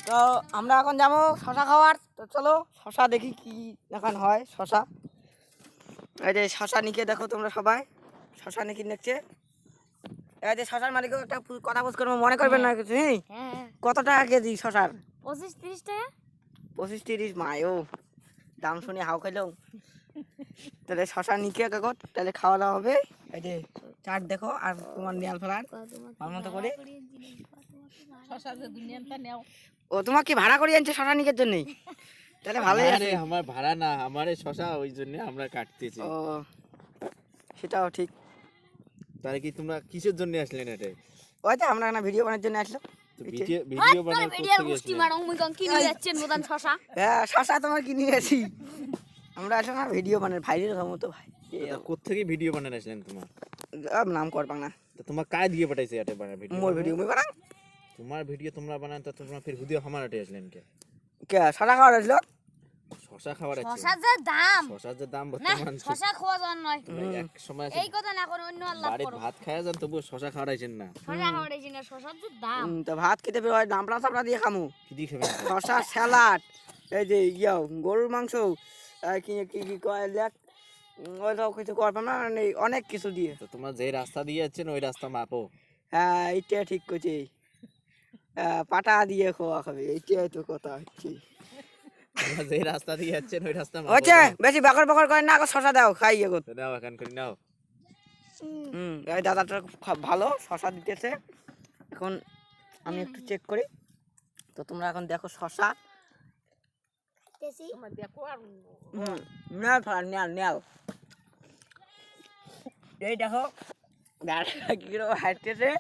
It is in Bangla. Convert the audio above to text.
তো আমরা এখন যাবো শশা খাওয়ার। তো চলো শশা দেখি কি এখন হয়। শশা এই যে শশা নিকে দেখো তোমরা সবাই, শশা নিকে দেখছে। এই যে শশার মালিক একটা কথা বুঝ করবো, মনে করবেন না কিছু। কত টাকা কেজি শশার? 25-30 টাকা। 25-30 মায়ও দাম শুনে হাও খাইলো। তাহলে শশা নিকে কাকত তাহলে খাওয়া দাওয়া হবে। এই যে চাট দেখো আর তোমার নিয়াল ফেলার ভালো মতো করে। ও তোমার কি ভাড়া করে আনছে শশা নিকের জন্য? তাহলে ভালোই আছে। আমার ভাড়া না, আমার শশা, ওই জন্য আমরা কাটতেছি। ও সেটাও ঠিক। তাহলে কি তোমরা কিসের জন্য আসলেন? এটা ওই তো আমরা না ভিডিও বানানোর জন্য আসলো। ভিডিও বানানোর ভিডিওর গুষ্টি মারং মুই কোন কি নিয়ে যাচ্ছেন মোদান শশা? হ্যাঁ শশা তোমার কিনে গেছি। আমরা আসলে না ভিডিও বানাই ভাইরের মতো ভাই। কোত্থেকে ভিডিও বানানো আসলেন তোমার? নাম করবা না। তো তোমার কায় দিয়ে পাঠাইছে এটা বানা ভিডিও? মোর ভিডিও মুই বানাই। তোমার ভিডিও তোমরা বানান, তো তোমরা ফির হুদিও আমার আটে আসলেন কে? কে শশা খাওয়ার আসলো? শশা খাবার আছে। শশার যে দাম, শশার যে দাম না বর্তমান, শশা খাওয়া যান নয়। এক সময় এই কথা না করে অন্য আল্লাহ বাড়িতে করো। ভাত খাওয়া যান, তবু শশা খাওয়াইছেন না। শশা খাওয়া যাচ্ছে না, শশার যে দাম। তো ভাত খেতে বের হয় নামড়া চাপড়া দিয়ে খামু। কি দিয়ে খাবেন? শশা স্যালাড, এই যে ইয়া গরুর মাংস, কি কি কি কয় লেক, ওইটাও কিছু করবে না, অনেক কিছু দিয়ে। তো তোমরা যে রাস্তা দিয়ে যাচ্ছেন ওই রাস্তা মাপো। হ্যাঁ এইটা ঠিক করছি। পাটা দিয়ে খাওয়া খাবে, এইটাই তো কথা হচ্ছে। তোমরা যে রাস্তা দিয়ে যাচ্ছেন ওই রাস্তা মাপো। হচ্ছে বেশি বাকর বাকর করে না, আগে শশা দাও খাই এগো। নাও এখন করে নাও। এই দাদাটা খুব ভালো শশা দিতেছে। এখন আমি একটু চেক করি। তো তোমরা এখন দেখো শশা নেল ফেলা, নেল নেল। এই দেখো দাদা কিরকম হাঁটতেছে।